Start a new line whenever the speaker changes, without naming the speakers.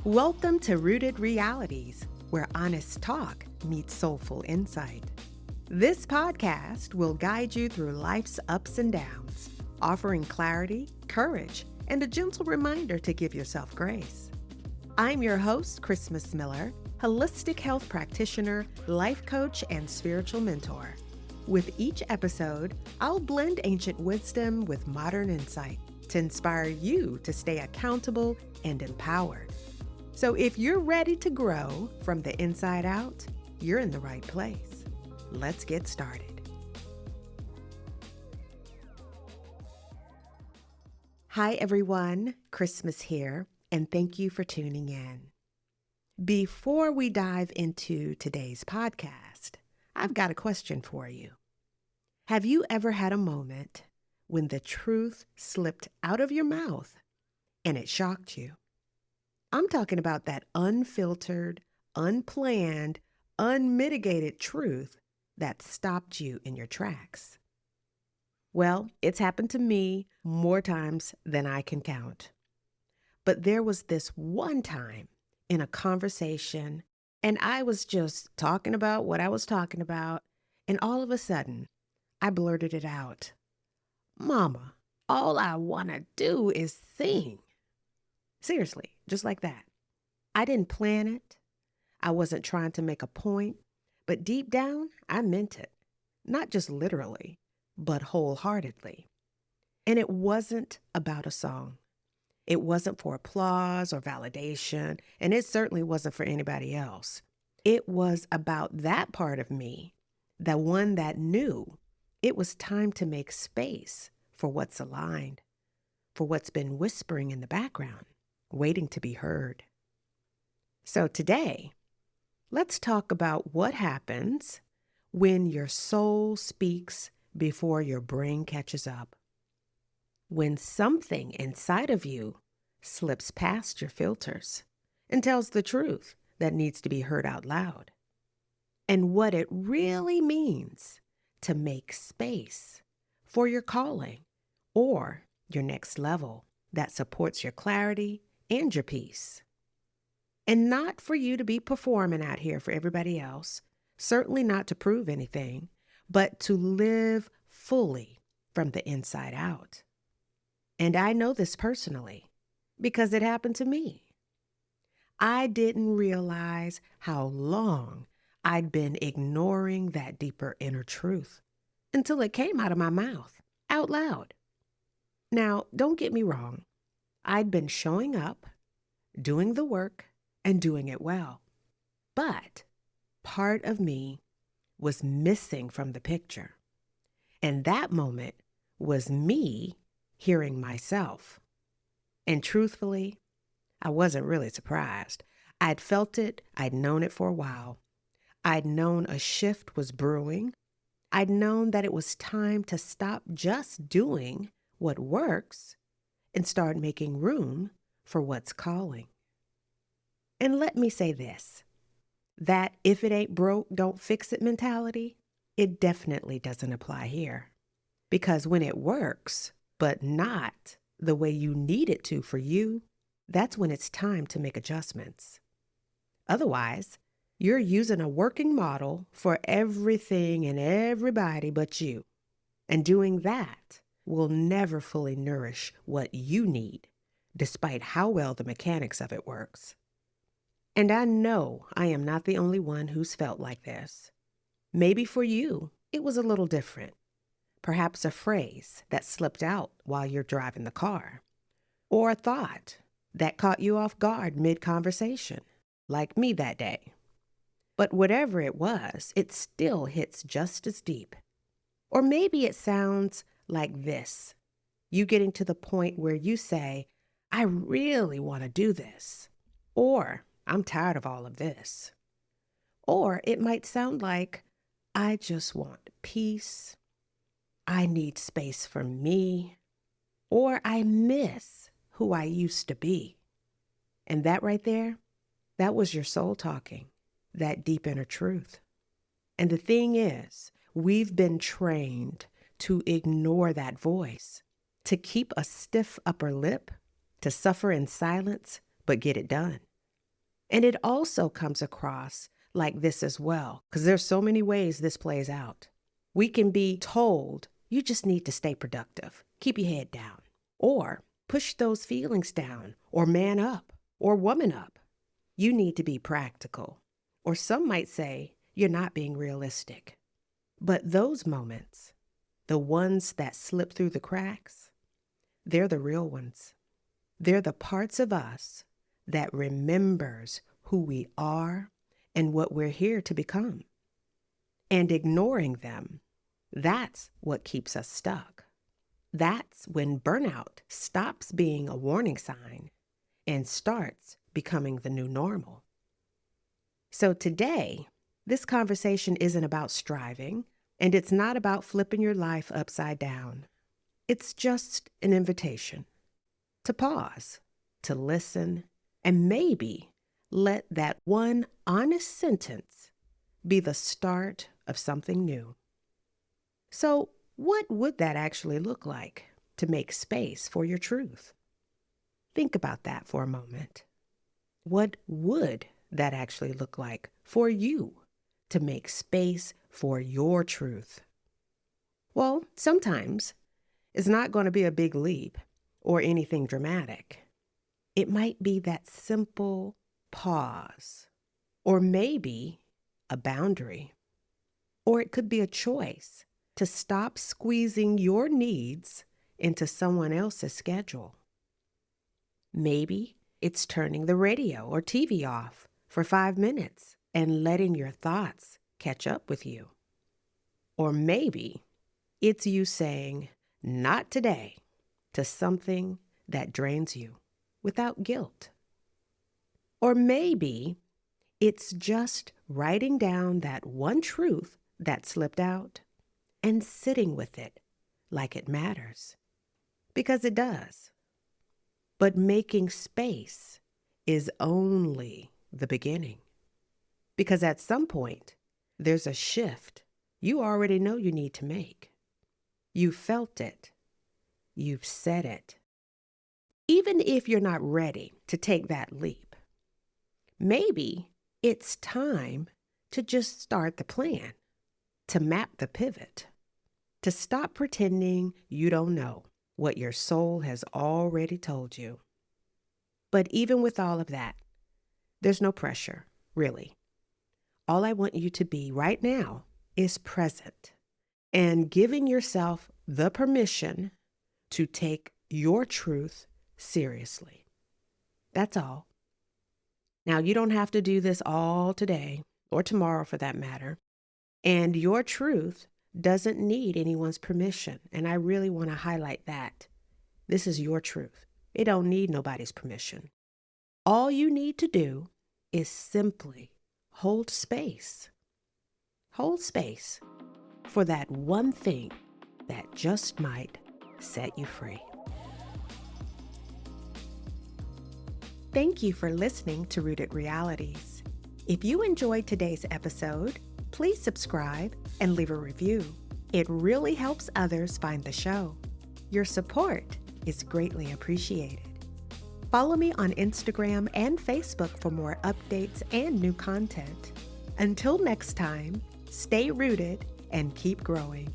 Welcome to Rooted Realities, where honest talk meets soulful insight. This podcast will guide you through life's ups and downs, offering clarity, courage, and a gentle reminder to give yourself grace. I'm your host, Christmas Miller, holistic health practitioner, life coach, and spiritual mentor. With each episode, I'll blend ancient wisdom with modern insight to inspire you to stay accountable and empowered. So if you're ready to grow from the inside out, you're in the right place. Let's get started. Hi everyone, Christmas here, and thank you for tuning in. Before we dive into today's podcast, I've got a question for you. Have you ever had a moment when the truth slipped out of your mouth and it shocked you? I'm talking about that unfiltered, unplanned, unmitigated truth that stopped you in your tracks. Well, it's happened to me more times than I can count. But there was this one time in a conversation, and I was just talking about what I was talking about, and all of a sudden, I blurted it out. "Mama, all I want to do is sing." Seriously, just like that. I didn't plan it. I wasn't trying to make a point, but deep down, I meant it. Not just literally, but wholeheartedly. And it wasn't about a song. It wasn't for applause or validation, and it certainly wasn't for anybody else. It was about that part of me, the one that knew it was time to make space for what's aligned, for what's been whispering in the background, waiting to be heard. So today, let's talk about what happens when your soul speaks before your brain catches up. When something inside of you slips past your filters and tells the truth that needs to be heard out loud. And what it really means to make space for your calling or your next level that supports your clarity and your peace. And not for you to be performing out here for everybody else, certainly not to prove anything, but to live fully from the inside out. And I know this personally because it happened to me. I didn't realize how long I'd been ignoring that deeper inner truth until it came out of my mouth, out loud. Now, don't get me wrong. I'd been showing up, doing the work, and doing it well. But part of me was missing from the picture. And that moment was me hearing myself. And truthfully, I wasn't really surprised. I'd felt it. I'd known it for a while. I'd known a shift was brewing. I'd known that it was time to stop just doing what works and start making room for what's calling. And let me say this, that if it ain't broke, don't fix it mentality, it definitely doesn't apply here. Because when it works, but not the way you need it to for you, that's when it's time to make adjustments. Otherwise, you're using a working model for everything and everybody but you. And doing that will never fully nourish what you need, despite how well the mechanics of it works. And I know I am not the only one who's felt like this. Maybe for you, it was a little different. Perhaps a phrase that slipped out while you're driving the car, or a thought that caught you off guard mid-conversation, like me that day. But whatever it was, it still hits just as deep. Or maybe it sounds like this. You getting to the point where you say, "I really want to do this," or "I'm tired of all of this." Or it might sound like, "I just want peace. I need space for me," or "I miss who I used to be." And that right there, that was your soul talking, that deep inner truth. And the thing is, we've been trained to ignore that voice, to keep a stiff upper lip, to suffer in silence, but get it done. And it also comes across like this as well, because there's so many ways this plays out. We can be told, you just need to stay productive, keep your head down, or push those feelings down, or man up, or woman up. You need to be practical. Or some might say, you're not being realistic. But those moments, the ones that slip through the cracks, they're the real ones. They're the parts of us that remembers who we are and what we're here to become. And ignoring them, that's what keeps us stuck. That's when burnout stops being a warning sign and starts becoming the new normal. So today, this conversation isn't about striving, and it's not about flipping your life upside down. It's just an invitation to pause, to listen, and maybe let that one honest sentence be the start of something new. So, what would that actually look like to make space for your truth? Think about that for a moment. What would that actually look like for you to make space for your truth? Well, sometimes it's not going to be a big leap or anything dramatic. It might be that simple pause, or maybe a boundary, or it could be a choice to stop squeezing your needs into someone else's schedule. Maybe it's turning the radio or TV off for 5 minutes and letting your thoughts catch up with you. Or maybe it's you saying, not today, to something that drains you without guilt. Or maybe it's just writing down that one truth that slipped out and sitting with it like it matters, because it does. But making space is only the beginning, because at some point, there's a shift you already know you need to make. You felt it. You've said it. Even if you're not ready to take that leap, maybe it's time to just start the plan, to map the pivot, to stop pretending you don't know what your soul has already told you. But even with all of that, there's no pressure, really. All I want you to be right now is present and giving yourself the permission to take your truth seriously. That's all. Now, you don't have to do this all today or tomorrow for that matter. And your truth doesn't need anyone's permission. And I really want to highlight that. This is your truth. It don't need nobody's permission. All you need to do is simply hold space. Hold space for that one thing that just might set you free. Thank you for listening to Rooted Realities. If you enjoyed today's episode, please subscribe and leave a review. It really helps others find the show. Your support is greatly appreciated. Follow me on Instagram and Facebook for more updates and new content. Until next time, stay rooted and keep growing.